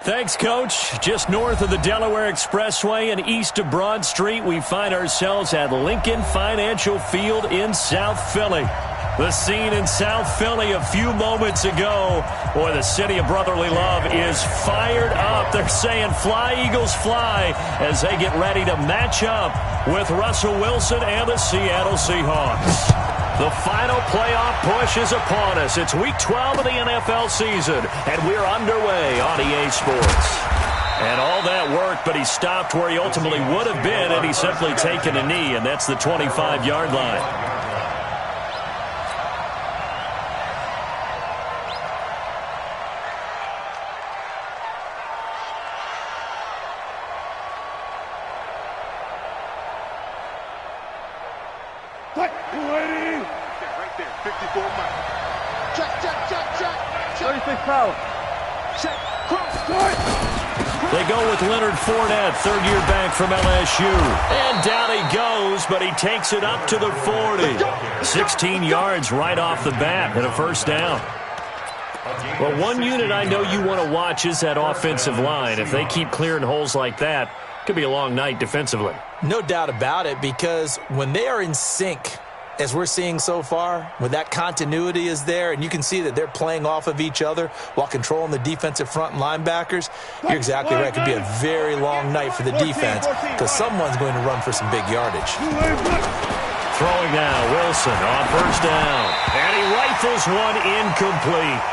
Thanks, Coach. Just north of the Delaware Expressway and east of Broad Street, we find ourselves at Lincoln Financial Field in South Philly. The scene in South Philly a few moments ago. Boy, the city of brotherly love is fired up. They're saying, fly, Eagles, fly, as they get ready to match up with Russell Wilson and the Seattle Seahawks. The final playoff push is upon us. It's Week 12 of the NFL season, and we're underway on EA Sports. And all that work, but he stopped where he ultimately would have been had he simply taken a knee, and that's the 25-yard line. They go with Leonard Fournette, third-year back from LSU. And down he goes, but he takes it up to the 40. 16 yards right off the bat and a first down. Well, one unit I know you want to watch is that offensive line. If they keep clearing holes like that, it could be a long night defensively. No doubt about it, because when they are in sync, as we're seeing so far, when that continuity is there, and you can see that they're playing off of each other while controlling the defensive front and linebackers, you're exactly right. It could be a very long night for the defense because someone's going to run for some big yardage. Throwing now, Wilson on first down. And he rifles one incomplete.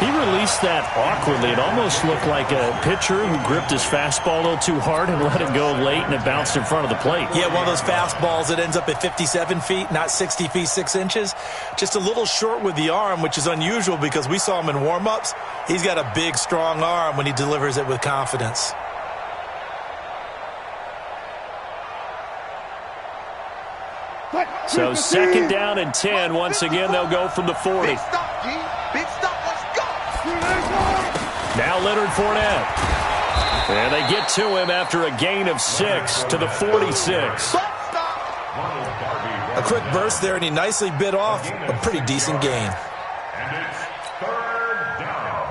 He released that awkwardly. It almost looked like a pitcher who gripped his fastball a little too hard and let it go late, and it bounced in front of the plate. Yeah, one of those fastballs that ends up at 57 feet, not 60 feet, 6 inches. Just a little short with the arm, which is unusual because we saw him in warm-ups. He's got a big, strong arm when he delivers it with confidence. So second down and 10. Once again, they'll go from the 40. Big stop, G. Big stop. Let's go. Now Leonard Fournette. And they get to him after a gain of 6 to the 46. A quick burst there, and he nicely bit off a pretty decent gain. And it's third down.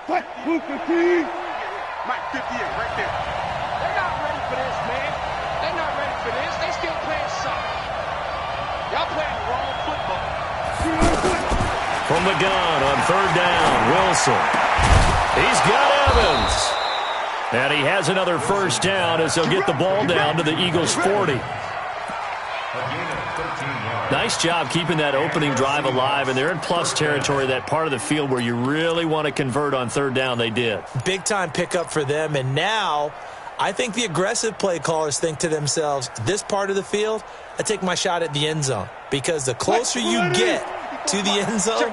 Mike 58 right there. They're not ready for this, man. They're not ready for this. They still playing soccer. Y'all playing the wrong football. From the gun on third down, Wilson. He's got Evans. And he has another first down as they'll get the ball down to the Eagles' 40. Nice job keeping that opening drive alive, and they're in plus territory, that part of the field where you really want to convert on third down. They did. Big-time pickup for them, and now I think the aggressive play callers think to themselves, this part of the field, I take my shot at the end zone, because the closer you get to the end zone,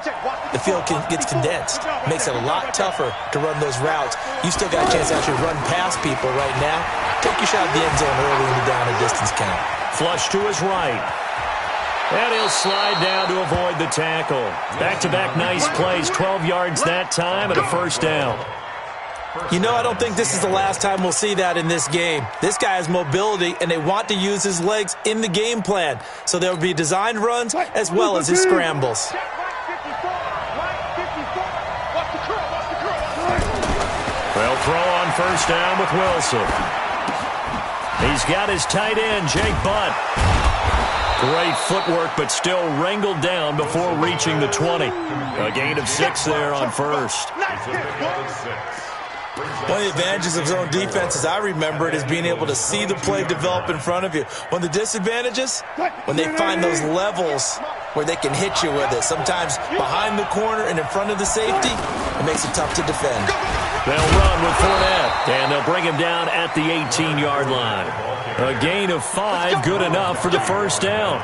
the field gets condensed. Makes it a lot tougher to run those routes. You still got a chance to actually run past people right now. Take your shot at the end zone early in the down and distance count. Flush to his right. And he'll slide down to avoid the tackle. Back-to-back nice plays, 12 yards that time and a first down. You know, I don't think this is the last time we'll see that in this game. This guy has mobility, and they want to use his legs in the game plan. So there will be designed runs as well as his scrambles. They'll throw on first down with Wilson. He's got his tight end, Jake Butt. Great footwork, but still wrangled down before reaching the 20. A gain of 6 there on first. One of the advantages of zone defense, as I remember it, is being able to see the play develop in front of you. One of the disadvantages, when they find those levels where they can hit you with it, sometimes behind the corner and in front of the safety, it makes it tough to defend. They'll run with Fournette, and they'll bring him down at the 18-yard line. A gain of 5, good enough for the first down.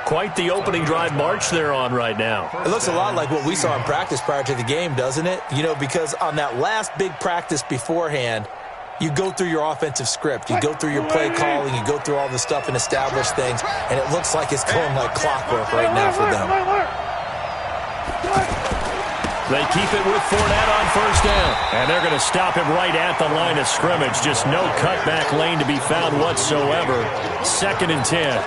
Quite the opening drive march they're on right now. It looks a lot like what we saw in practice prior to the game, doesn't it? You know, because on that last big practice beforehand, you go through your offensive script. You go through your play calling. You go through all the stuff and establish things. And it looks like it's going like clockwork right now for them. They keep it with Fournette on first down. And they're going to stop him right at the line of scrimmage. Just no cutback lane to be found whatsoever. 2nd and 10.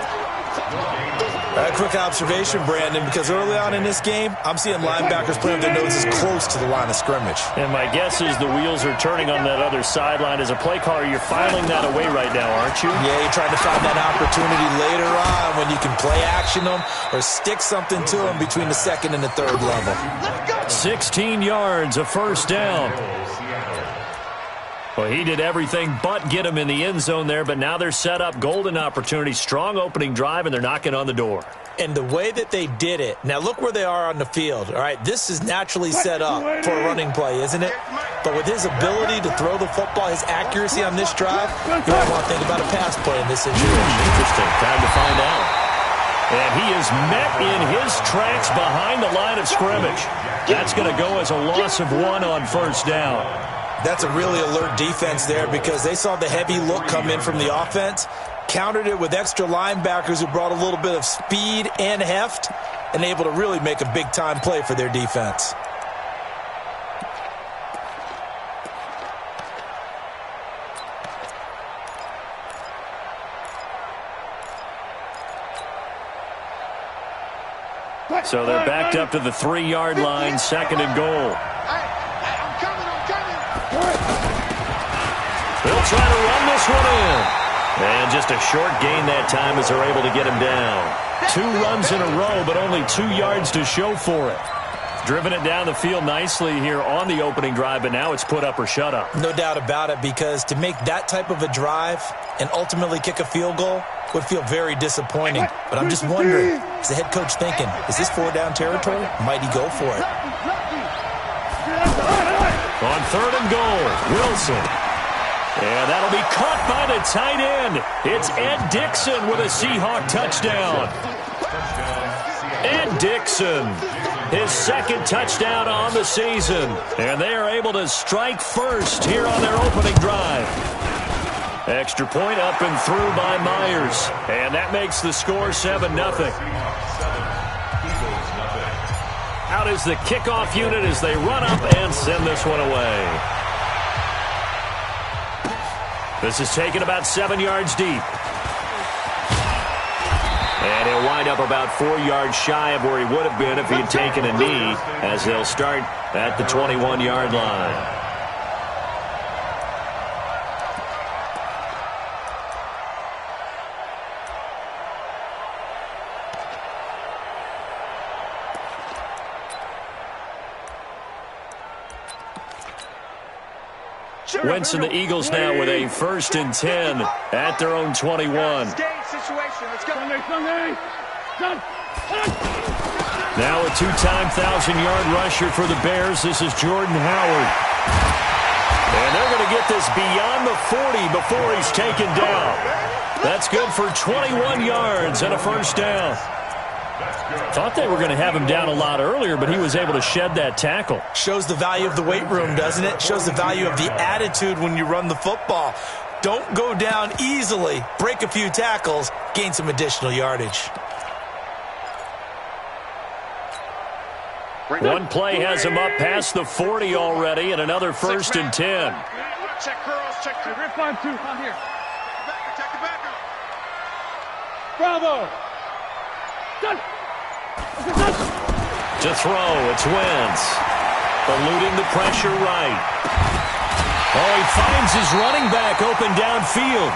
Quick observation, Brandon, because early on in this game, I'm seeing linebackers playing with their noses close to the line of scrimmage. And my guess is the wheels are turning on that other sideline. As a play caller, you're filing that away right now, aren't you? Yeah, you're trying to find that opportunity later on when you can play action them or stick something to them between the second and the third level. 16 yards, a first down. Well, he did everything but get him in the end zone there, but now they're set up. Golden opportunity, strong opening drive, and they're knocking on the door. And the way that they did it, now look where they are on the field. All right, this is naturally set up for a running play, isn't it? But with his ability to throw the football, his accuracy on this drive, you might want to think about a pass play in this situation. Interesting. Time to find out. And he is met in his tracks behind the line of scrimmage. That's going to go as a loss of 1 on first down. That's a really alert defense there because they saw the heavy look come in from the offense, countered it with extra linebackers who brought a little bit of speed and heft, and able to really make a big-time play for their defense. So they're backed up to the 3-yard line, second and goal. I'm coming. They'll try to run this one in. And just a short gain that time as they're able to get him down. 2 runs in a row, but only 2 yards to show for it. Driven it down the field nicely here on the opening drive, but now it's put up or shut up. No doubt about it, because to make that type of a drive and ultimately kick a field goal would feel very disappointing. But I'm just wondering, is the head coach thinking, is this 4-down territory? Might he go for it? On third and goal, Wilson. And that'll be caught by the tight end. It's Ed Dickson with a Seahawk touchdown. Ed Dickson, his second touchdown on the season. And they are able to strike first here on their opening drive. Extra point up and through by Myers. And that makes the score 7-0. Out is the kickoff unit as they run up and send this one away. This is taken about 7 yards deep. And he'll wind up about 4 yards shy of where he would have been if he had taken a knee, as they'll start at the 21-yard line. Wentz and the Eagles now with a 1st and 10 at their own 21. Now a 2-time 1,000-yard rusher for the Bears. This is Jordan Howard. And they're going to get this beyond the 40 before he's taken down. That's good for 21 yards and a first down. Thought they were going to have him down a lot earlier, but he was able to shed that tackle. Shows the value of the weight room, doesn't it? Shows the value of the attitude when you run the football. Don't go down easily. Break a few tackles. Gain some additional yardage. One play has him up past the 40 already, and another 1st and 10. Check girls, check the rip on 2. Out here. Check the back up. Bravo. Done. To throw, it's Wentz. Eluding the pressure right. Oh, he finds his running back open downfield.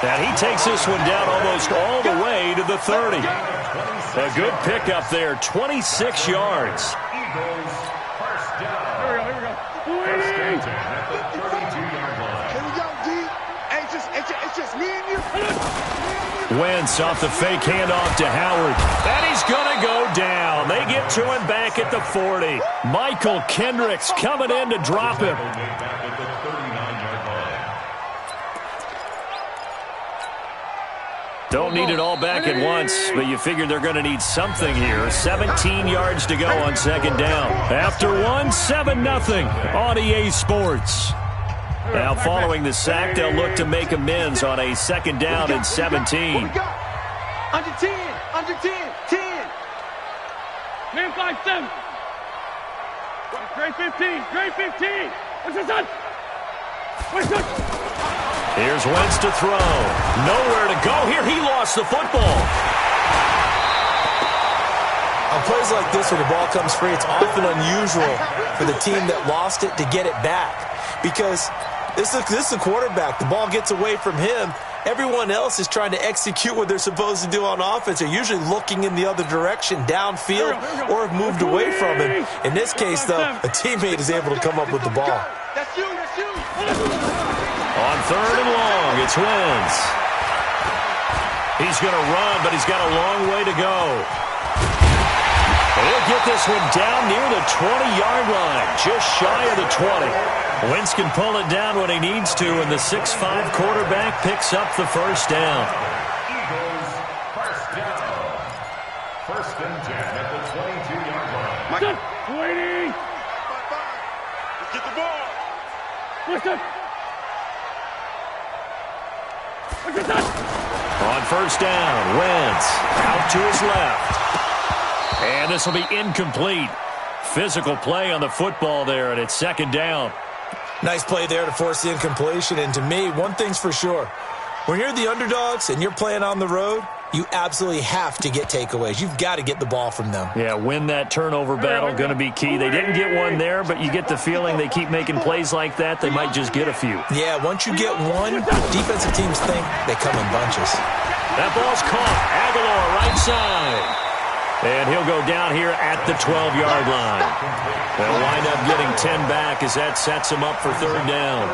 And he takes this one down almost all the way to the 30. A good pickup there, 26 yards. Eagles, first down. Here we go. First and 10 at the 32-yard line. Here we go, D. Hey, it's just me and you. Wentz off the fake handoff to Howard. And he's going to go down. They get to him back at the 40. Michael Kendricks coming in to drop him. Back at the 39-yard line. Don't need it all back at once, but you figure they're going to need something here. 17 yards to go on second down. After one, 7-0 on EA Sports. Now following the sack, they'll look to make amends on a 2nd down and 17. Under 10, 10. 10-5-7. Grade 15, grade 15. What's this on? Here's Wentz to throw. Nowhere to go here. He lost the football. On plays like this where the ball comes free, it's often unusual for the team that lost it to get it back. Because this is a quarterback. The ball gets away from him. Everyone else is trying to execute what they're supposed to do on offense. They're usually looking in the other direction, downfield, or have moved away from him. In this case, though, a teammate is able to come up with the ball. That's you. On 3rd and long, it's Wentz. He's going to run, but he's got a long way to go. He'll get this one down near the 20-yard line, just shy of the 20. Wentz can pull it down when he needs to, and the 6'5" quarterback picks up the first down. Eagles, first down. 1st and 10 at the 22-yard line. Waiting. Let's get the ball. On 1st down, Wentz out to his left. And this will be incomplete. Physical play on the football there, and it's 2nd down. Nice play there to force the incompletion. And to me, one thing's for sure. When you're the underdogs and you're playing on the road, you absolutely have to get takeaways. You've got to get the ball from them. Yeah, win that turnover battle, going to be key. They didn't get one there, but you get the feeling they keep making plays like that, they might just get a few. Yeah, once you get one, defensive teams think they come in bunches. That ball's caught. Aguilar right side. And he'll go down here at the 12-yard line. They'll wind up getting 10 back as that sets him up for 3rd down.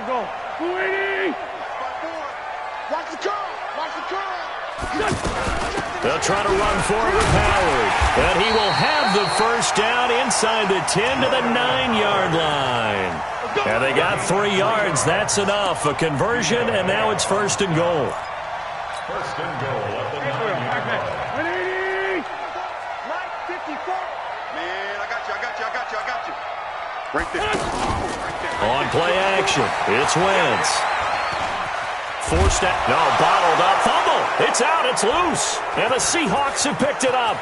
Go. Waiting. Watch the curl. They'll try to run forward with Howard. And he will have the first down inside the 10 to the 9-yard line. And they got 3 yards. That's enough. A conversion, and now it's 1st and goal. 1st and goal at the 9-yard line. 9:54. Man, I got you. Right there. On play action, it's Wentz. Forced out, no, bottled up, fumble. It's out, it's loose. And the Seahawks have picked it up.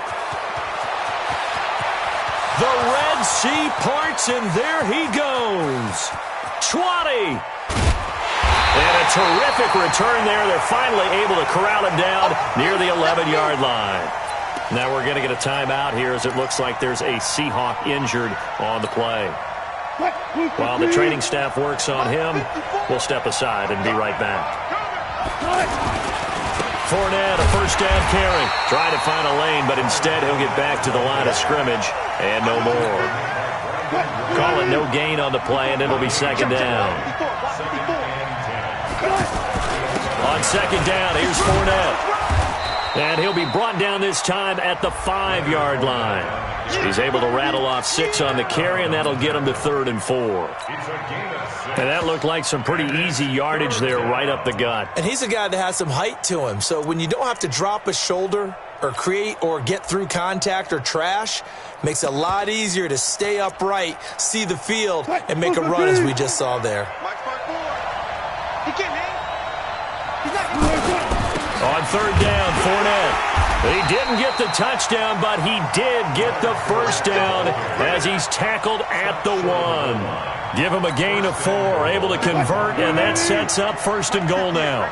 The Red Sea parts, and there he goes. 20. And a terrific return there. They're finally able to corral him down near the 11-yard line. Now we're going to get a timeout here as it looks like there's a Seahawk injured on the play. While the training staff works on him, we'll step aside and be right back. Fournette, a first down carry. Trying to find a lane, but instead he'll get back to the line of scrimmage and no more. Call it no gain on the play, and it'll be 2nd down. On 2nd down, here's Fournette. And he'll be brought down this time at the 5-yard line. He's able to rattle off 6 on the carry, and that'll get him to 3rd and 4. And that looked like some pretty easy yardage there right up the gut. And he's a guy that has some height to him, so when you don't have to drop a shoulder or create or get through contact or trash, makes it a lot easier to stay upright, see the field, and make a run as we just saw there. He can't hang. On 3rd down, Fournette. He didn't get the touchdown, but he did get the first down as he's tackled at the 1. Give him a gain of 4, able to convert, and that sets up 1st and goal now.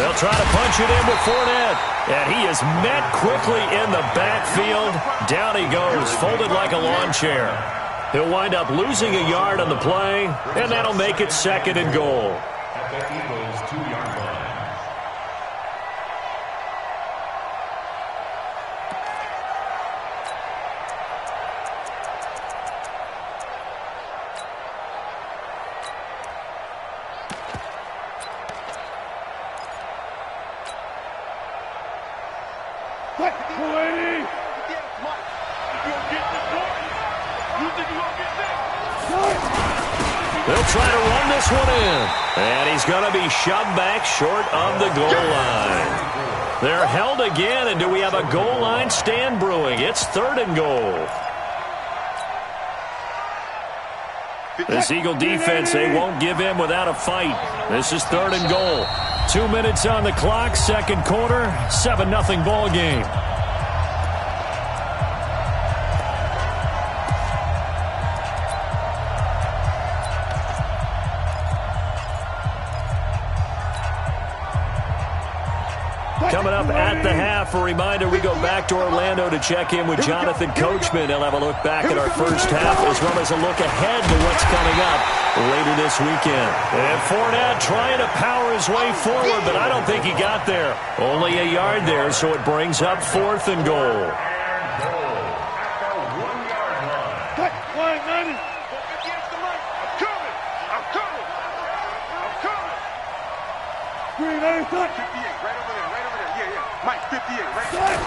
They'll try to punch it in with Fournette, and he is met quickly in the backfield. Down he goes, folded like a lawn chair. He'll wind up losing a yard on the play, and that'll make it 2nd and goal. At the Eagles' 2-yard line. They'll try to run this one in. And he's going to be shoved back short of the goal line. They're held again, and do we have a goal line stand brewing? It's 3rd and goal. This Eagle defense, they won't give in without a fight. This is 3rd and goal. 2 minutes on the clock, 2nd quarter, 7-0 ball game. Coming up at the half, a reminder, we go back to Orlando to check in with Jonathan Coachman. He'll have a look back at our first half as well as a look ahead to what's coming up later this weekend. And Fournette trying to power his way forward, but I don't think he got there. Only a yard there, so it brings up 4th and goal.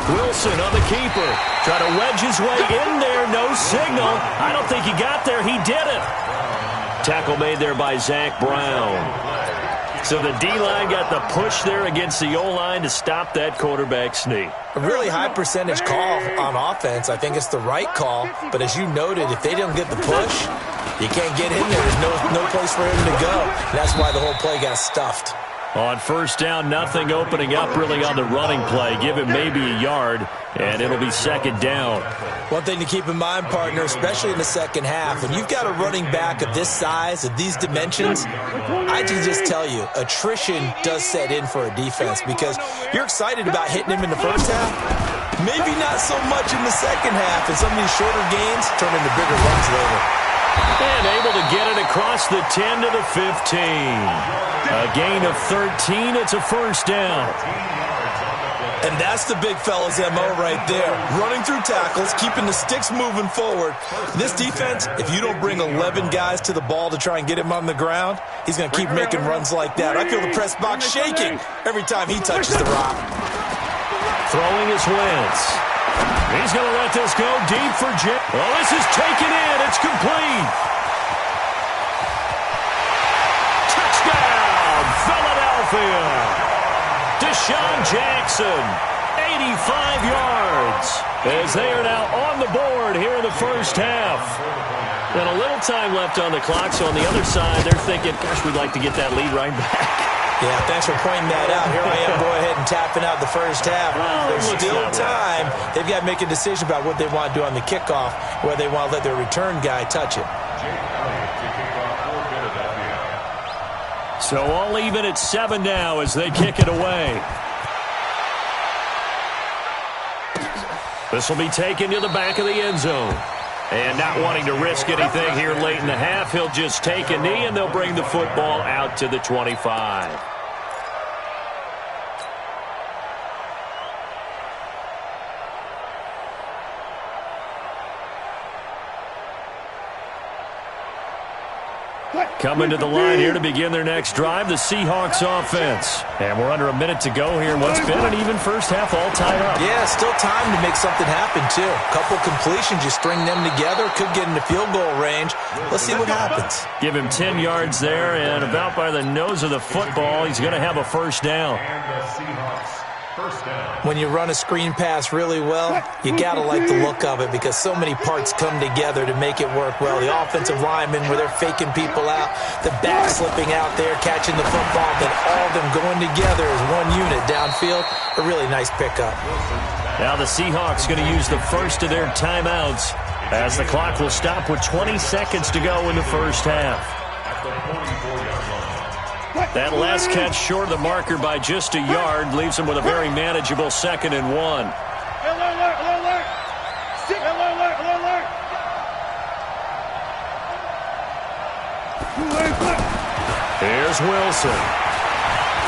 Wilson on the keeper. Try to wedge his way in there. No signal. I don't think he got there. He did it. Tackle made there by Zach Brown. So the D-line got the push there against the O-line to stop that quarterback sneak. A really high percentage call on offense. I think it's the right call. But as you noted, if they don't get the push, you can't get in there. There's no place for him to go. That's why the whole play got stuffed. On first down, nothing opening up really on the running play. Give him maybe a yard, and it'll be 2nd down. One thing to keep in mind, partner, especially in the second half, when you've got a running back of this size, of these dimensions, I can just tell you, attrition does set in for a defense because you're excited about hitting him in the first half. Maybe not so much in the second half, and some of these shorter gains turn into bigger runs later. And able to get it across the 10 to the 15. A gain of 13. It's a first down. And that's the big fella's MO right there. Running through tackles, keeping the sticks moving forward. This defense, if you don't bring 11 guys to the ball to try and get him on the ground, he's going to keep making runs like that. I feel the press box shaking every time he touches the rock. Throwing is Wentz. He's going to let this go deep for Jim. Oh, this is taken in. It's complete. Touchdown, Philadelphia. Deshaun Jackson, 85 yards, as they are now on the board here in the first half. And a little time left on the clock, so on the other side, they're thinking, gosh, we'd like to get that lead right back. Yeah, thanks for pointing that out. Here I am, go ahead and tapping out the first half. There's still time. They've got to make a decision about what they want to do on the kickoff, whether they want to let their return guy touch it. So all even at 7 now as they kick it away. This will be taken to the back of the end zone. And not wanting to risk anything here late in the half, he'll just take a knee and they'll bring the football out to the 25. Coming to the line here to begin their next drive, the Seahawks offense. And we're under a minute to go here. What's been an even first half all tied up. Yeah, still time to make something happen, too. A couple completions, you string them together, could get into field goal range. Let's see what happens. Give him 10 yards there, and about by the nose of the football, he's going to have a first down. And the Seahawks, first down. When you run a screen pass really well, you got to like the look of it because so many parts come together to make it work well. The offensive linemen where they're faking people out, the back slipping out there, catching the football, then all of them going together as one unit downfield. A really nice pickup. Now the Seahawks going to use the first of their timeouts as the clock will stop with 20 seconds to go in the first half. That last catch short of the marker by just a yard leaves him with a very manageable 2nd and 1. Here's Wilson.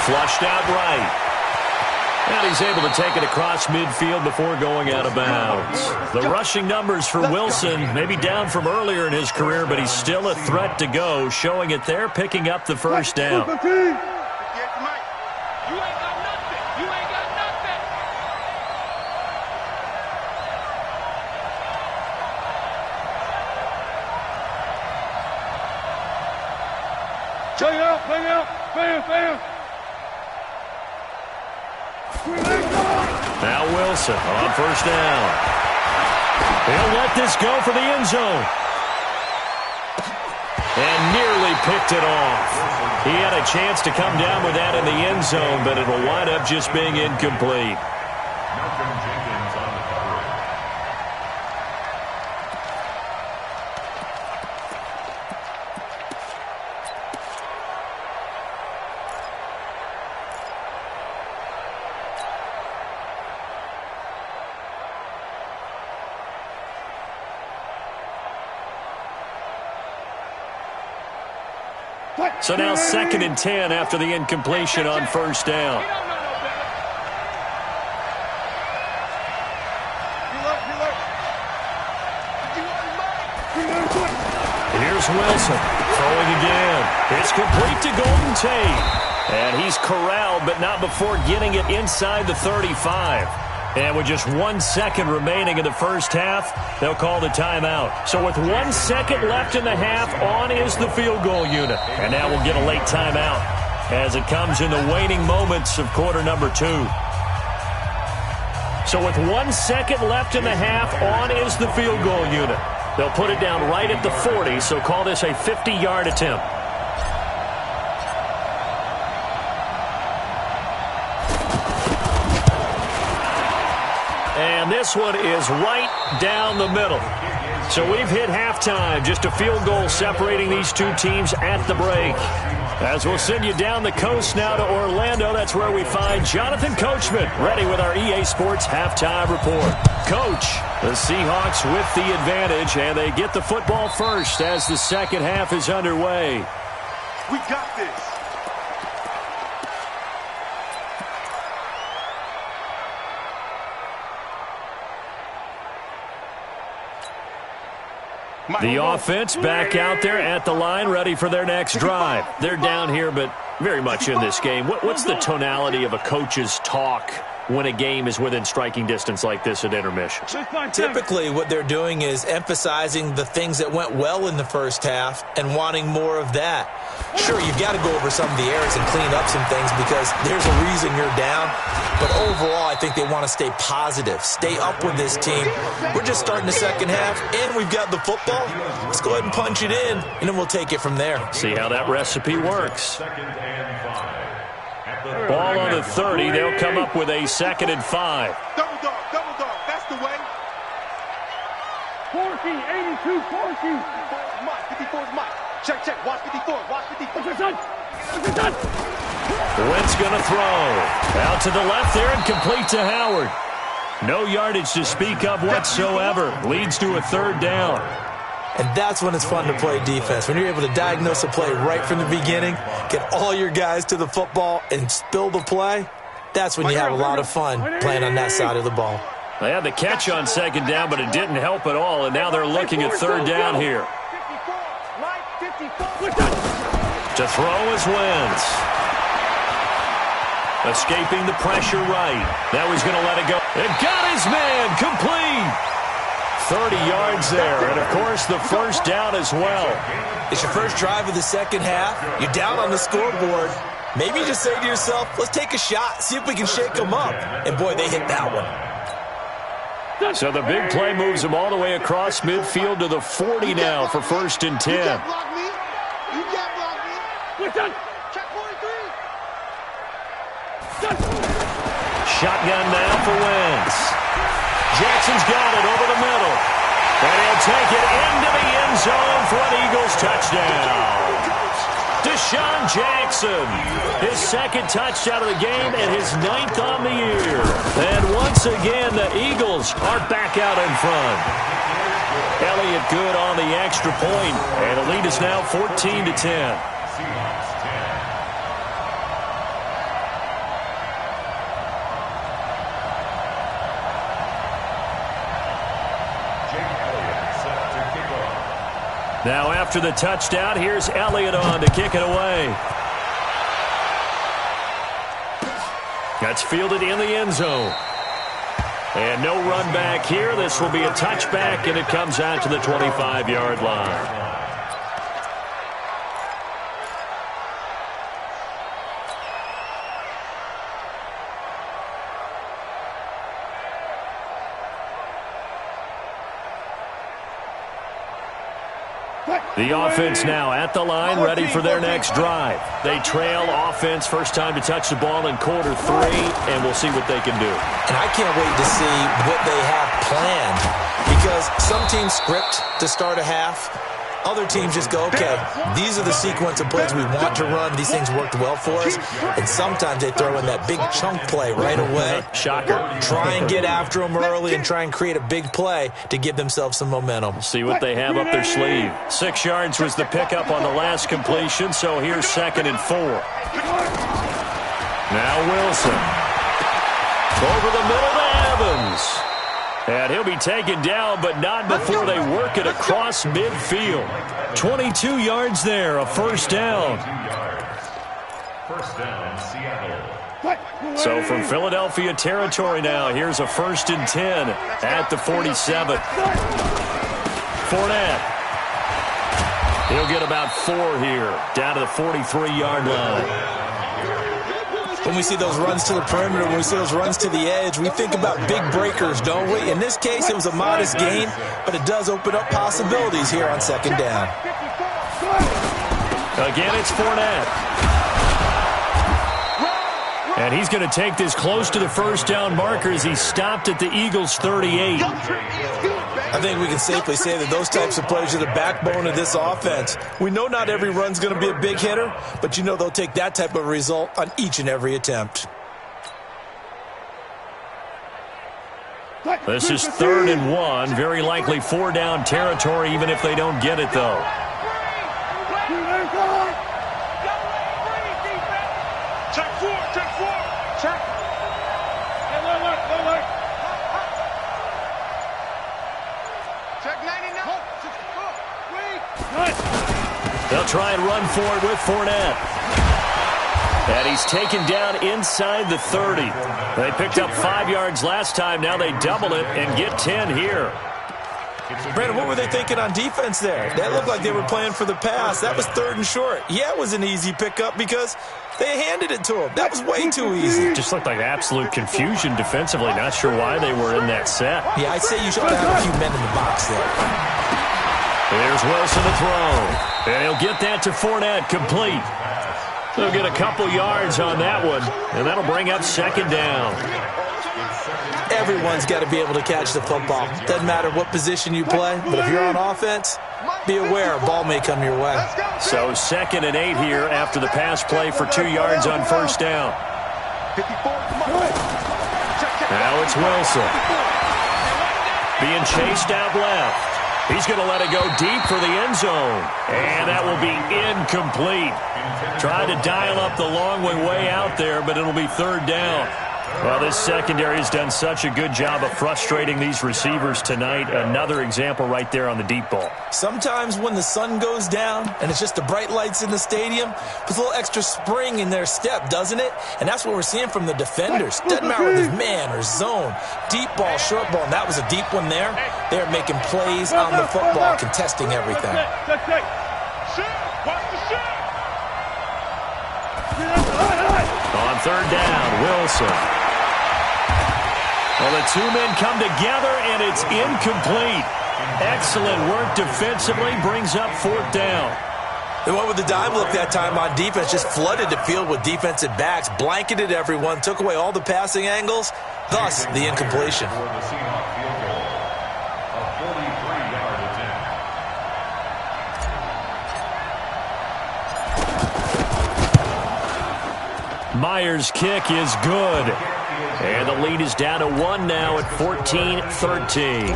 Flushed out right. And he's able to take it across midfield before going out of bounds. The rushing numbers for Wilson maybe down from earlier in his career, but he's still a threat to go, showing it there, picking up the first down. You ain't got nothing. You ain't got nothing. Play out, play out, bam. Now Wilson on first down. He'll let this go for the end zone. And nearly picked it off. He had a chance to come down with that in the end zone, but it'll wind up just being incomplete. Malcolm Jenkins on the coverage. So now 2nd and 10 after the incompletion on first down. Here's Wilson throwing again. It's complete to Golden Tate. And he's corralled, but not before getting it inside the 35. And with just 1 second remaining in the first half, they'll call the timeout. So with 1 second left in the half, on is the field goal unit. And now we'll get a late timeout as it comes in the waning moments of quarter number 2. So with 1 second left in the half, on is the field goal unit. They'll put it down right at the 40, so call this a 50-yard attempt. And this one is right down the middle. So we've hit halftime. Just a field goal separating these two teams at the break. As we'll send you down the coast now to Orlando, that's where we find Jonathan Coachman, ready with our EA Sports halftime report. Coach, the Seahawks with the advantage, and they get the football first as the second half is underway. We got this. The offense back out there at the line, ready for their next drive. They're down here, but very much in this game. What's the tonality of a coach's talk when a game is within striking distance like this at intermission? Typically, what they're doing is emphasizing the things that went well in the first half and wanting more of that. Sure, you've got to go over some of the errors and clean up some things because there's a reason you're down. But overall, I think they want to stay positive, stay up with this team. We're just starting the second half, and we've got the football. Let's go ahead and punch it in, and then we'll take it from there. See how that recipe works. Ball on the 30. They'll come up with a 2nd and 5. Double dog. That's the way. 40, 82, 40. 54's Mike. Check. Watch 54. Wentz going to throw. Out to the left there and complete to Howard. No yardage to speak of whatsoever. Leads to a 3rd down. And that's when it's fun to play defense. When you're able to diagnose a play right from the beginning, get all your guys to the football, and spill the play, that's when you have a lot of fun playing on that side of the ball. They had the catch on 2nd down, but it didn't help at all, and now they're looking at 3rd down here. To throw is Wentz. Escaping the pressure right. Now he's going to let it go. And got his man complete. 30 yards there, and of course the first down as well. It's your first drive of the second half. You're down on the scoreboard. Maybe you just say to yourself, let's take a shot, see if we can shake them up. And boy, they hit that one. So the big play moves them all the way across midfield to the 40 now for 1st and 10. You can't block me. Check 43. Shotgun now for Wentz. Jackson's got it over the middle. And he'll take it into the end zone for an Eagles touchdown. Deshaun Jackson, his 2nd touchdown of the game and his 9th on the year. And once again, the Eagles are back out in front. Elliott good on the extra point, and the lead is now 14-10. Now after the touchdown, here's Elliott on to kick it away. That's fielded in the end zone. And no run back here. This will be a touchback, and it comes out to the 25-yard line. The offense now at the line, ready for their next drive. They trail offense, first time to touch the ball in quarter 3, and we'll see what they can do. And I can't wait to see what they have planned, because some teams script to start a half, Other teams just go, okay, these are the sequence of plays we want to run. These things worked well for us. And sometimes they throw in that big chunk play right away. Shocker. Try and get after them early and try and create a big play to give themselves some momentum. See what they have up their sleeve. 6 yards was the pickup on the last completion, so here's 2nd and 4. Now Wilson. Over the middle to Evans. And he'll be taken down, but not before they work it across midfield. 22 yards there, a first down. First down, Seattle. So from Philadelphia territory now, here's a 1st and 10 at the 47. Fournette. He'll get about 4 here, down to the 43-yard line. When we see those runs to the perimeter, when we see those runs to the edge, we think about big breakers, don't we? In this case, it was a modest gain, but it does open up possibilities here on 2nd down. Again, it's Fournette. And he's going to take this close to the first down marker as he stopped at the Eagles' 38. I think we can safely say that those types of plays are the backbone of this offense. We know not every run's going to be a big hitter, but you know they'll take that type of result on each and every attempt. This is 3rd and 1. Very likely 4-down territory, even if they don't get it, though. Check 4, check 4. Check. Hey, look. Check 99. They'll try and run for it with Fournette. And he's taken down inside the 30. They picked up 5 yards last time. Now they double it and get 10 here. Brandon, what were they thinking on defense there? That looked like they were playing for the pass. That was 3rd and short. Yeah, it was an easy pickup because they handed it to him. That was way too easy. Just looked like absolute confusion defensively. Not sure why they were in that set. Yeah, I'd say you should have a few men in the box there. There's Wilson to throw. And he'll get that to Fournette, complete. They'll get a couple yards on that one, and that'll bring up 2nd down. Everyone's got to be able to catch the football. Doesn't matter what position you play, but if you're on offense, be aware a ball may come your way. So 2nd and 8 here after the pass play for 2 yards on first down. Now it's Wilson. Being chased out left. He's going to let it go deep for the end zone. And that will be incomplete. Tried to dial up the long way out there, but it'll be 3rd down. Well, this secondary has done such a good job of frustrating these receivers tonight. Another example right there on the deep ball. Sometimes when the sun goes down and it's just the bright lights in the stadium, puts a little extra spring in their step, doesn't it? And that's what we're seeing from the defenders. Doesn't matter whether it's man or zone, deep ball, short ball, and that was a deep one there. They're making plays on the football, contesting everything. On 3rd down, Wilson. Well, the 2 men come together, and it's incomplete. Excellent work defensively, brings up 4th down. They went with the dime look that time on defense, just flooded the field with defensive backs, blanketed everyone, took away all the passing angles, thus the incompletion. Myers' kick is good. And the lead is down to 1 now at 14-13.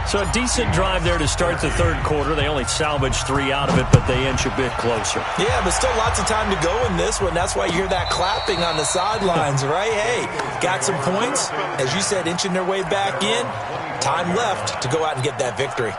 So a decent drive there to start the 3rd quarter. They only salvaged 3 out of it, but they inch a bit closer. Yeah, but still lots of time to go in this one. That's why you hear that clapping on the sidelines, right? Hey, got some points. As you said, inching their way back in. Time left to go out and get that victory.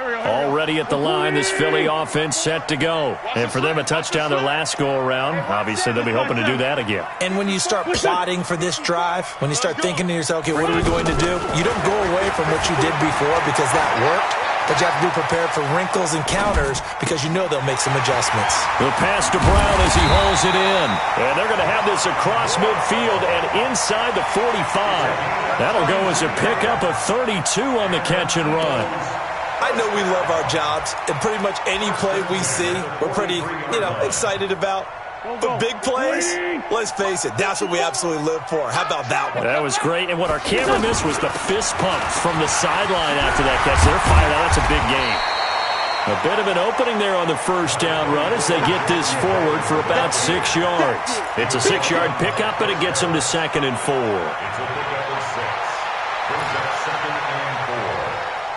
Already at the line, this Philly offense set to go. And for them, a touchdown their last go-around. Obviously, they'll be hoping to do that again. And when you start plotting for this drive, when you start thinking to yourself, okay, what are we going to do? You don't go away from what you did before because that worked. But you have to be prepared for wrinkles and counters because you know they'll make some adjustments. The pass to Brown as he holds it in. And they're going to have this across midfield and inside the 45. That'll go as a pickup of 32 on the catch and run. I know we love our jobs, and pretty much any play we see, we're pretty, excited about. But big plays, let's face it, that's what we absolutely live for. How about that one? That was great. And what our camera missed was the fist pumps from the sideline after that catch. They're fired out. That's a big game. A bit of an opening there on the first down run as they get this forward for about 6 yards. It's a 6-yard pickup, and it gets them to 2nd and 4. It's a pickup of 6. Brings up 2nd and 4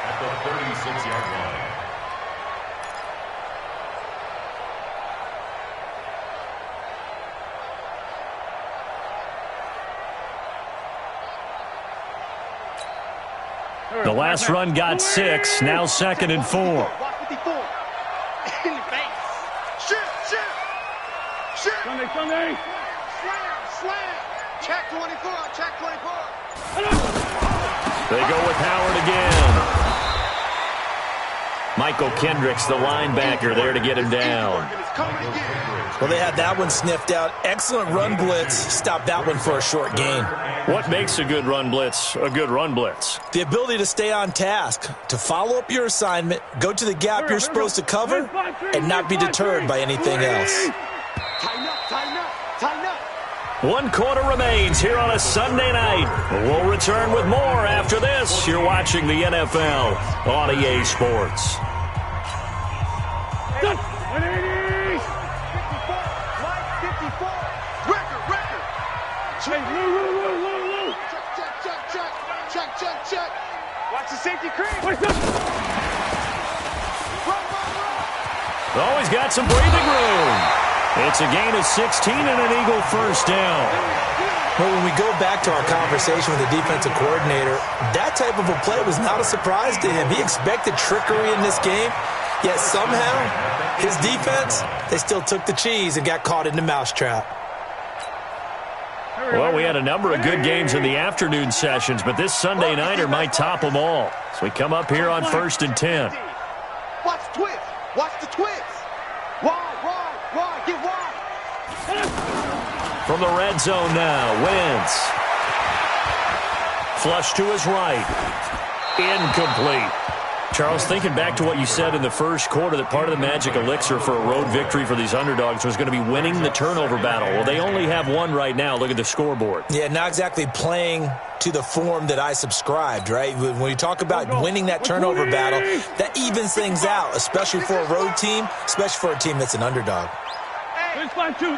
at the 36-yard line. The last run got 6. Now 2nd and 4. In the face. Shoot. Sunday. Slam. Check 24. They go with Howard again. Michael Kendricks, the linebacker, there to get him down. Well, they had that one sniffed out. Excellent run blitz. Stopped that one for a short gain. What makes a good run blitz a good run blitz? The ability to stay on task, to follow up your assignment, go to the gap you're supposed to cover, and not be deterred by anything else. Tighten up. 1 quarter remains here on a Sunday night. We'll return with more after this. You're watching the NFL on EA Sports. 180. 54. Record. Check. Watch the safety creep. Always got some breathing room. It's a gain of 16 and an Eagle first down. Well, when we go back to our conversation with the defensive coordinator, that type of a play was not a surprise to him. He expected trickery in this game, yet somehow his defense, they still took the cheese and got caught in the mousetrap. Well, we had a number of good games in the afternoon sessions, but this Sunday nighter might top them all. So we come up here on 1st and 10. Watch the twist. Wide. Get wide. From the red zone now, Wentz. Flush to his right. Incomplete. Charles, thinking back to what you said in the first quarter, that part of the magic elixir for a road victory for these underdogs was going to be winning the turnover battle. Well, they only have one right now. Look at the scoreboard. Yeah, not exactly playing to the form that I subscribed, right? When you talk about winning that turnover battle, that evens things out, especially for a road team, especially for a team that's an underdog. Let's find two.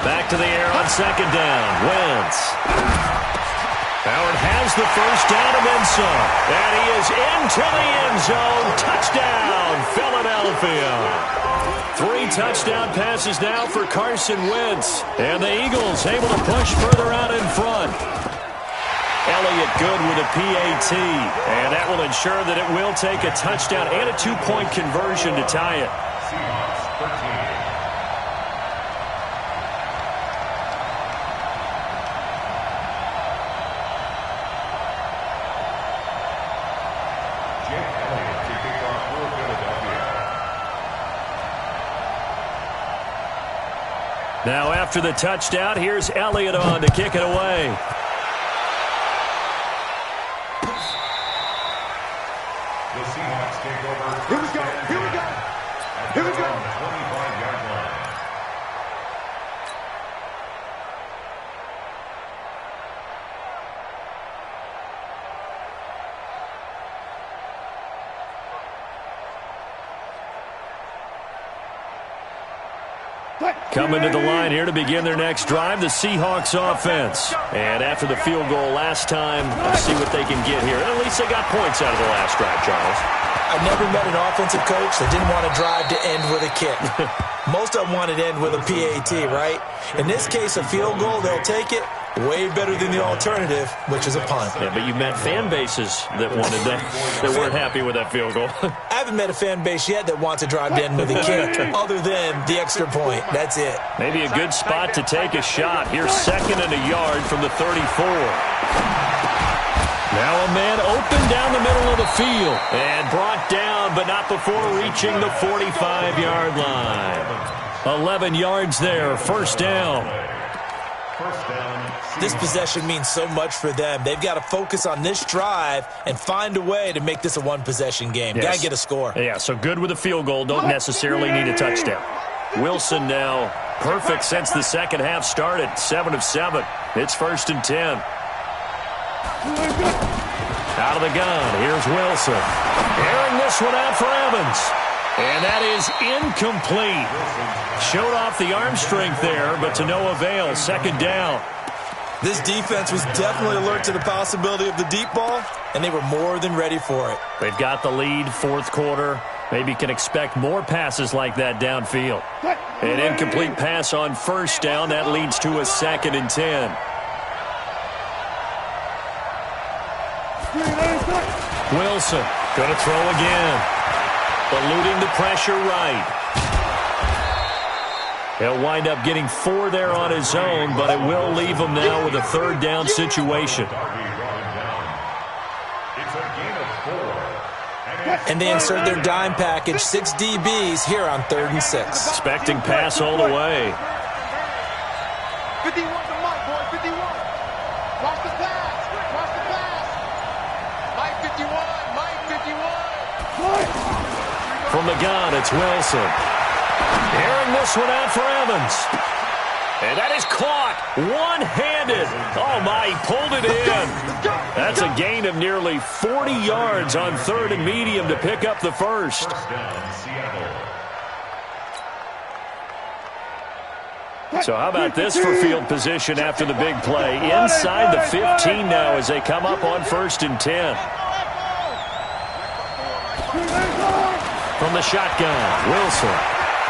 Back to the air on 2nd down. Wentz. Howard has the first down and then some. And he is into the end zone. Touchdown, Philadelphia. 3 touchdown passes now for Carson Wentz. And the Eagles able to push further out in front. Elliott good with a PAT. And that will ensure that it will take a touchdown and a 2-point conversion to tie it. Seahawks 13. Now after the touchdown, here's Elliott on to kick it away. The Seahawks take over. Here we go. 25-yard line. Coming to the line here to begin their next drive, the Seahawks offense. And after the field goal last time, let's see what they can get here. At least they got points out of the last drive, Charles. I never met an offensive coach that didn't want to drive to end with a kick. Most of them wanted to end with a PAT, right? In this case, a field goal, they'll take it. Way better than the alternative, which is a punt. Yeah, but you've met fan bases that wanted that weren't happy with that field goal. I haven't met a fan base yet that wants to drive to end with a kick, other than the extra point. That's it. Maybe a good spot to take a shot. Here's 2nd and a yard from the 34. Now a man open down the middle of the field. And brought down, but not before reaching the 45-yard line. 11 yards there, first down. First down. This possession means so much for them. They've got to focus on this drive and find a way to make this a one-possession game. Yes. Got to get a score. Yeah, so good with a field goal. Don't necessarily need a touchdown. Wilson now perfect since the second half started. 7 of 7. It's 1st and 10. Out of the gun. Here's Wilson. Airing this one out for Evans. And that is incomplete. Showed off the arm strength there, but to no avail. 2nd down. This defense was definitely alert to the possibility of the deep ball, and they were more than ready for it. They've got the lead, 4th quarter. Maybe can expect more passes like that downfield. An incomplete pass on 1st down. That leads to a 2nd and 10. Wilson going to throw again. Eluding the pressure right. He'll wind up getting 4 there on his own, but it will leave him now with a 3rd down situation. And they insert their dime package, 6 DBs here on 3rd and 6. Expecting pass all the way. 51 to Mike, boy, 51. Watch the pass. Watch the pass. Mike 51. Mike 51. From the gun, it's Wilson. Airing this one out for Evans. And that is caught one-handed. Oh, my, he pulled it in. That's a gain of nearly 40 yards on 3rd and medium to pick up the first. So how about this for field position after the big play? Inside the 15 now as they come up on 1st and 10. From the shotgun, Wilson.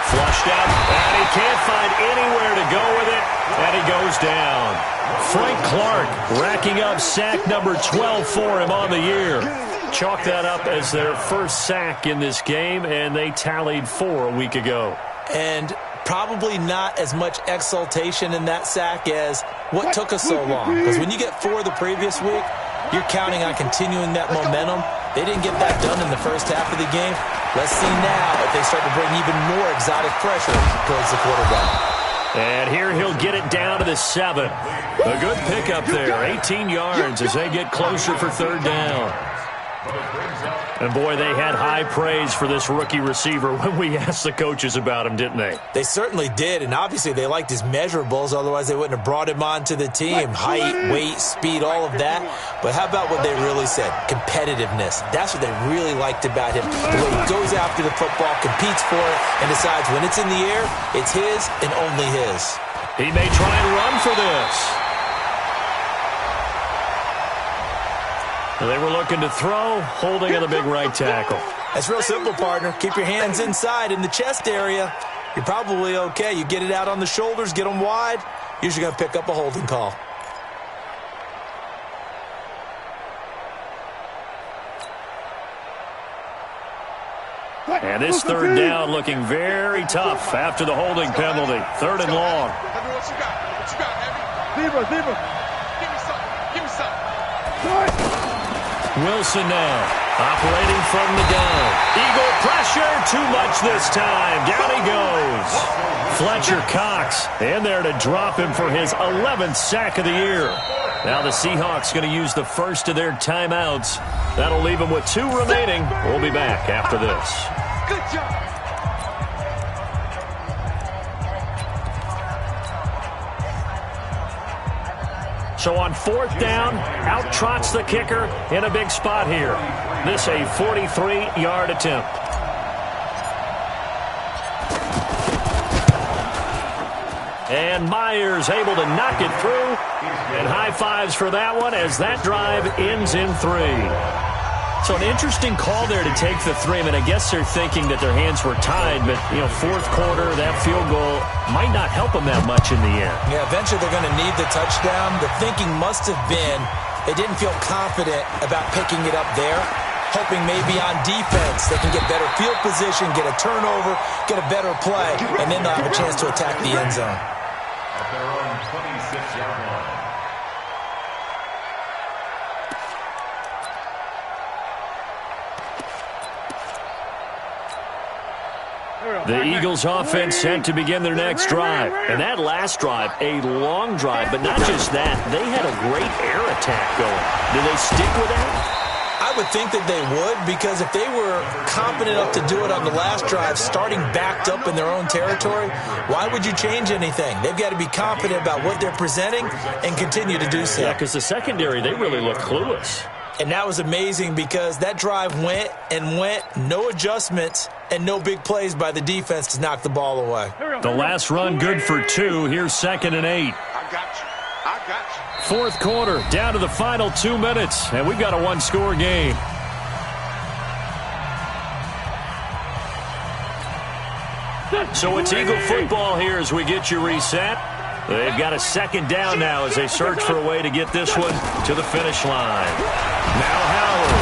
Flushed out, and he can't find anywhere to go with it, and he goes down. Frank Clark racking up sack number 12 for him on the year. Chalk that up as their first sack in this game, and they tallied 4 a week ago. And probably not as much exultation in that sack as what took us so long. Because when you get 4 the previous week, you're counting on continuing that momentum. They didn't get that done in the first half of the game. Let's see now if they start to bring even more exotic pressure towards the quarterback. And here he'll get it down to the 7. A good pickup there, 18 yards as they get closer for 3rd down. And, boy, they had high praise for this rookie receiver when we asked the coaches about him, didn't they? They certainly did, and obviously they liked his measurables. Otherwise, they wouldn't have brought him onto the team. Height, weight, speed, all of that. But how about what they really said? Competitiveness. That's what they really liked about him. The way he goes after the football, competes for it, and decides when it's in the air, it's his and only his. He may try and run for this. They were looking to throw, holding on the big right tackle. That's real simple, partner. Keep your hands inside in the chest area. You're probably okay. You get it out on the shoulders, get them wide. Usually going to pick up a holding call. And this 3rd down looking very tough after the holding penalty. 3rd and long. What you got? What you got, Heavy? Zebra. Give me something. Give me something. Wilson now, operating from the gun. Eagle pressure, too much this time. Down he goes. Fletcher Cox in there to drop him for his 11th sack of the year. Now the Seahawks going to use the first of their timeouts. That'll leave them with 2 remaining. We'll be back after this. Good job. So on 4th down, out trots the kicker in a big spot here. This a 43-yard attempt. And Myers able to knock it through. And high fives for that one as that drive ends in 3. So an interesting call there to take the 3. I mean, I guess they're thinking that their hands were tied, but, 4th quarter, that field goal might not help them that much in the end. Yeah, eventually they're going to need the touchdown. The thinking must have been they didn't feel confident about picking it up there, hoping maybe on defense they can get better field position, get a turnover, get a better play, and then they'll have a chance to attack the end zone. At their own 26-yard line. The Eagles offense set to begin their next drive. And that last drive, a long drive, but not just that. They had a great air attack going. Do they stick with that? I would think that they would, because if they were confident enough to do it on the last drive, starting backed up in their own territory, why would you change anything? They've got to be confident about what they're presenting and continue to do so. Yeah, because the secondary, they really look clueless. And that was amazing because that drive went and went, no adjustments, and no big plays by the defense to knock the ball away. The last run good for 2. Here's 2nd and 8. I got you. I got you. Fourth quarter, down to the final 2 minutes, and we've got a one-score game. So it's Eagle football here as we get you reset. They've got a 2nd down now as they search for a way to get this one to the finish line. Now Howard.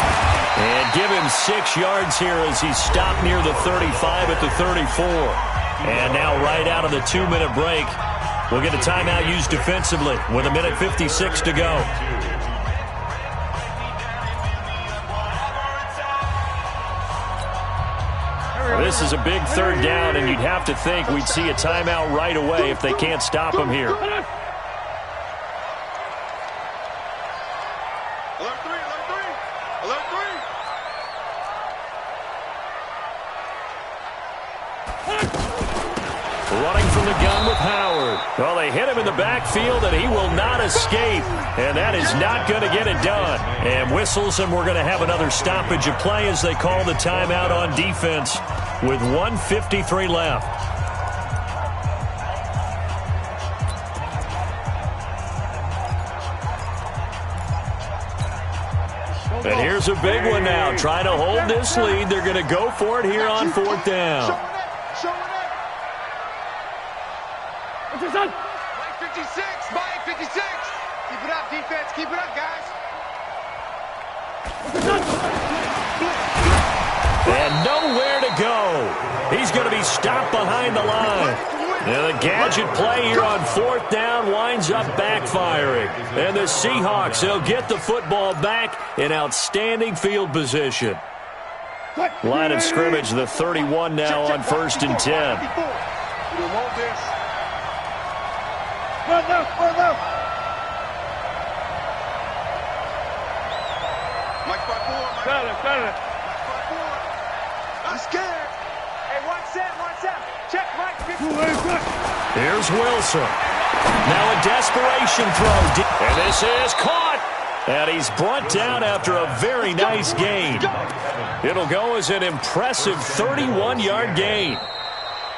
And give him 6 yards here as he's stopped near the 35 at the 34. And now right out of the 2-minute break, we'll get a timeout used defensively with 1:56 to go. This is a big 3rd down, and you'd have to think we'd see a timeout right away if they can't stop him here. Alert 3, alert 3, alert 3. Running from the gun with Howard. Well, they hit him in the backfield, and he will not escape. And that is not going to get it done. And whistles, and we're going to have another stoppage of play as they call the timeout on defense with 1:53 left. And here's a big one now. Trying to hold this lead. They're going to go for it here on 4th down. Mike 56, Mike 56. Keep it up, defense. Keep it up, guys. And nowhere to go. He's going to be stopped behind the line. And the gadget play here on 4th down winds up backfiring. And the Seahawks, they'll get the football back in outstanding field position. Line of scrimmage, the 31 now on 1st and 10. We want this. Mike 5-4. Got it. Mike 5-4. I'm scared. Hey, 1-7. Check Mike 56. Here's Wilson. Now a desperation throw. And this is caught. And he's brought down after a very nice gain. It'll go as an impressive 31-yard gain.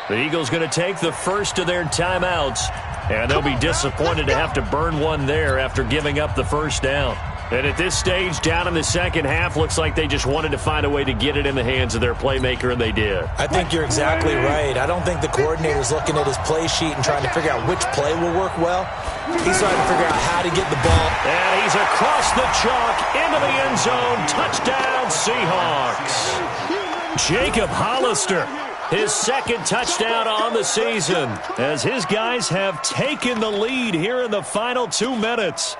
The Eagles going to take the first of their timeouts. And they'll be disappointed to have to burn one there after giving up the first down. And at this stage, down in the second half, looks like they just wanted to find a way to get it in the hands of their playmaker, and they did. I think you're exactly right. I don't think the coordinator's looking at his play sheet and trying to figure out which play will work well. He's trying to figure out how to get the ball. And he's across the chalk into the end zone. Touchdown, Seahawks. Jacob Hollister, his 2nd touchdown on the season, as his guys have taken the lead here in the final 2 minutes.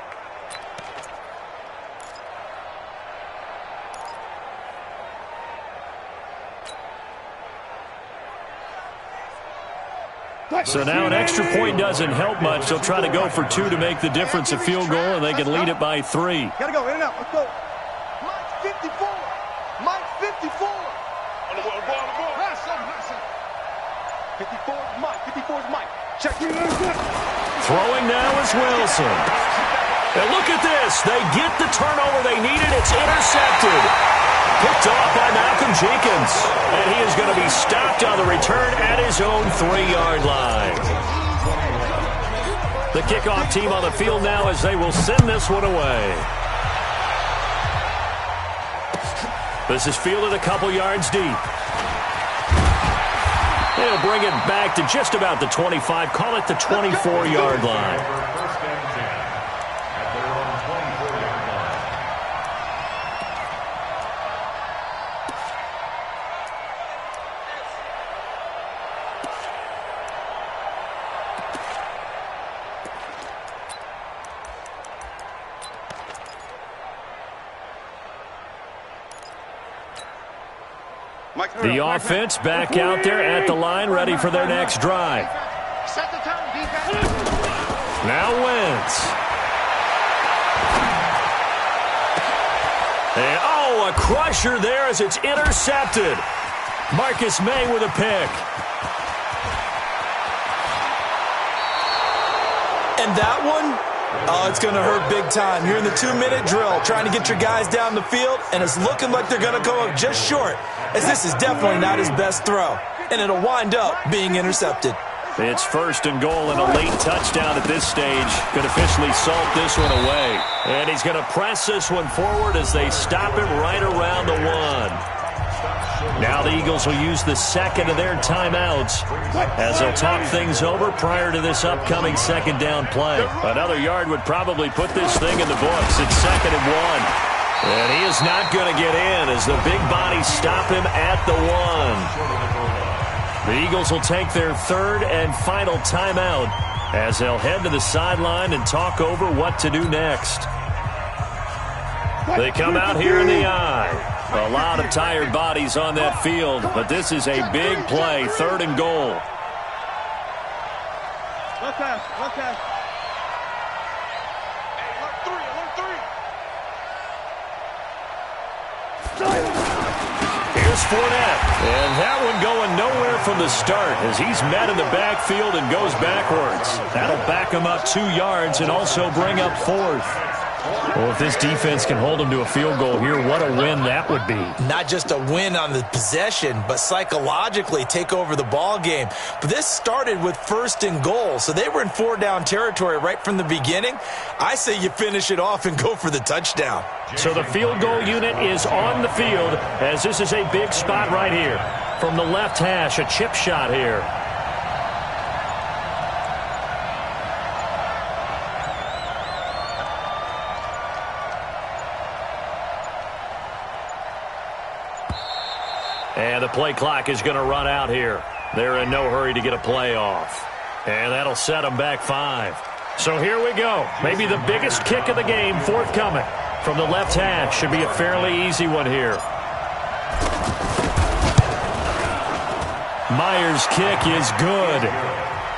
So now an extra point doesn't help much. They'll try to go for 2 to make the difference a field goal, and they can lead it by 3. Gotta go, in and out. Let's go. Mike 54. Mike 54. On the ball. Listen. 54 is Mike. 54 is Mike. Check it. Throwing now is Wilson. And look at this. They get the turnover they needed. It's intercepted. Picked off by Malcolm Jenkins. And he is going to be stopped on the return at his own 3-yard line. The kickoff team on the field now as they will send this one away. This is fielded a couple yards deep. They'll bring it back to just about the 25. Call it the 24-yard line. First and 10 at their own 24-yard line. The offense back out there at the line, ready for their next drive. Set the tone, defense. Now Wentz. And, oh, a crusher there as it's intercepted. Marcus May with a pick. And that one, oh, it's going to hurt big time. You're in the 2-minute drill trying to get your guys down the field, and it's looking like they're going to go up just short, as this is definitely not his best throw, and it'll wind up being intercepted. It's 1st and goal and a late touchdown at this stage. Could officially salt this one away. And he's going to press this one forward as they stop him right around the 1. Now the Eagles will use the second of their timeouts as they'll talk things over prior to this upcoming 2nd down play. Another yard would probably put this thing in the books. It's 2nd and 1. And he is not going to get in as the big bodies stop him at the 1. The Eagles will take their 3rd and final timeout as they'll head to the sideline and talk over what to do next. They come out here in the eye. A lot of tired bodies on that field, but this is a big play, 3rd and goal. Look at. Hey, alert 3. Here's Fournette, and that one going nowhere from the start as he's met in the backfield and goes backwards. That'll back him up 2 yards and also bring up 4th. Well, if this defense can hold them to a field goal here, what a win that would be. Not just a win on the possession, but psychologically take over the ball game. But this started with 1st and goal, so they were in 4-down territory right from the beginning. I say you finish it off and go for the touchdown. So the field goal unit is on the field as this is a big spot right here. From the left hash, a chip shot here. And the play clock is going to run out here. They're in no hurry to get a play off. And that'll set them back 5. So here we go. Maybe the biggest kick of the game forthcoming. From the left hash, should be a fairly easy one here. Myers' kick is good.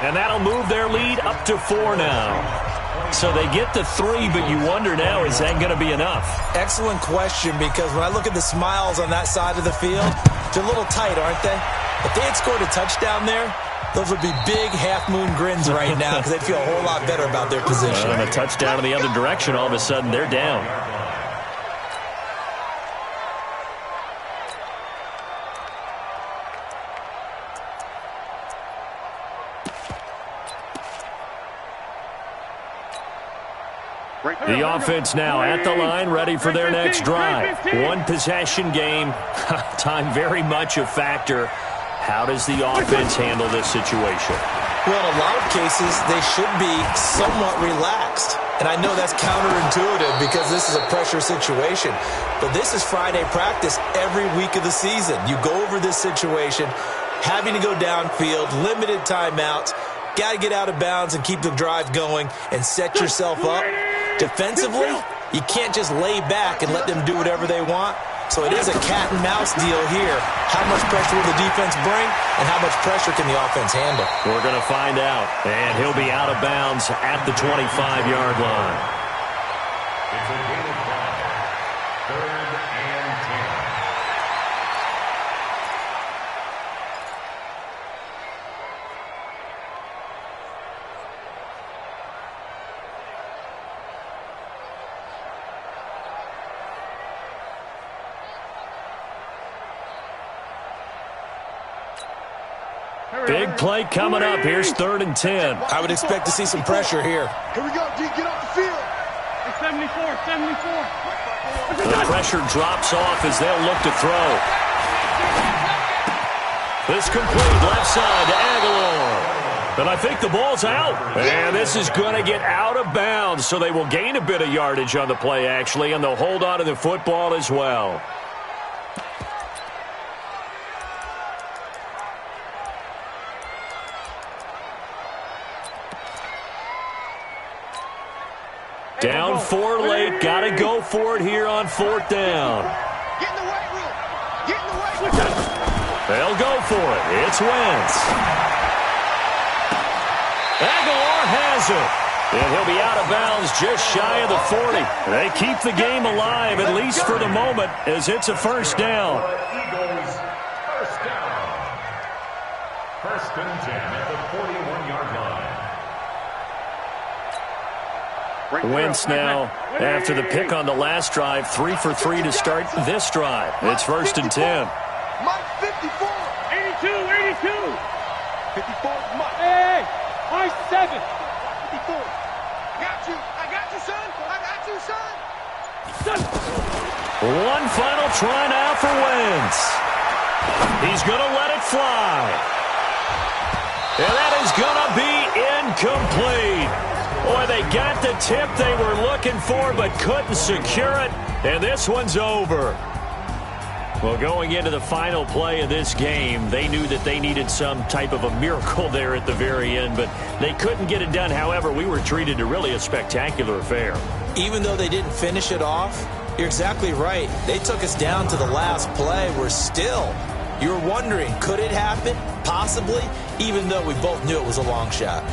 And that'll move their lead up to 4 now. So they get the 3, but you wonder now, is that going to be enough? Excellent question, because when I look at the smiles on that side of the field, they're a little tight, aren't they? If they had scored a touchdown there, those would be big half-moon grins right now because they'd feel a whole lot better about their position. And a touchdown in the other direction, all of a sudden they're down. The offense now at the line, ready for their next drive. 1 possession game. Time very much a factor. How does the offense handle this situation? Well, in a lot of cases, they should be somewhat relaxed. And I know that's counterintuitive because this is a pressure situation. But this is Friday practice every week of the season. You go over this situation, having to go downfield, limited timeouts, got to get out of bounds and keep the drive going and set yourself up. Defensively, you can't just lay back and let them do whatever they want. So it is a cat and mouse deal here. How much pressure will the defense bring and how much pressure can the offense handle? We're going to find out. And he'll be out of bounds at the 25-yard line. It's a gain of 5. 3rd and 10. Big play coming up. Here's 3rd and 10. I would expect to see some pressure here. Here we go, D. Get off the field. 74. The pressure drops off as they'll look to throw. This complete left side to Aguilar. And I think the ball's out. And this is going to get out of bounds, so they will gain a bit of yardage on the play, actually, and they'll hold on to the football as well. Down 4 late. Got to go for it here on 4th down. Get in the weight room. Get in the weight room. They'll go for it. It's Wentz. Aguilar has it. And he'll be out of bounds just shy of the 40. They keep the game alive, at least for the moment, as it's a first down. Eagles, first down. First and 10 at the 41-yard line. Wentz now, after the pick on the last drive, 3 for 3 to start this drive. It's first and 10. Mike 54. 82, 82. 54 is Mike. Hey, Mike 7. 54. I got you, son. I got you, son. One final try now for Wentz. He's going to let it fly. And that is going to be incomplete. Boy, they got the tip they were looking for but couldn't secure it. And this one's over. Well, going into the final play of this game, they knew that they needed some type of a miracle there at the very end, but they couldn't get it done. However, we were treated to really a spectacular affair. Even though they didn't finish it off, you're exactly right. They took us down to the last play. We're still, you were wondering, could it happen? Possibly, even though we both knew it was a long shot.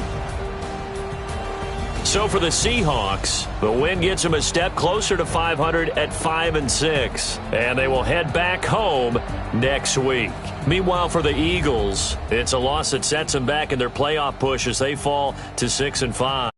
So for the Seahawks, the win gets them a step closer to 500 at 5-6, and they will head back home next week. Meanwhile, for the Eagles, it's a loss that sets them back in their playoff push as they fall to 6-5.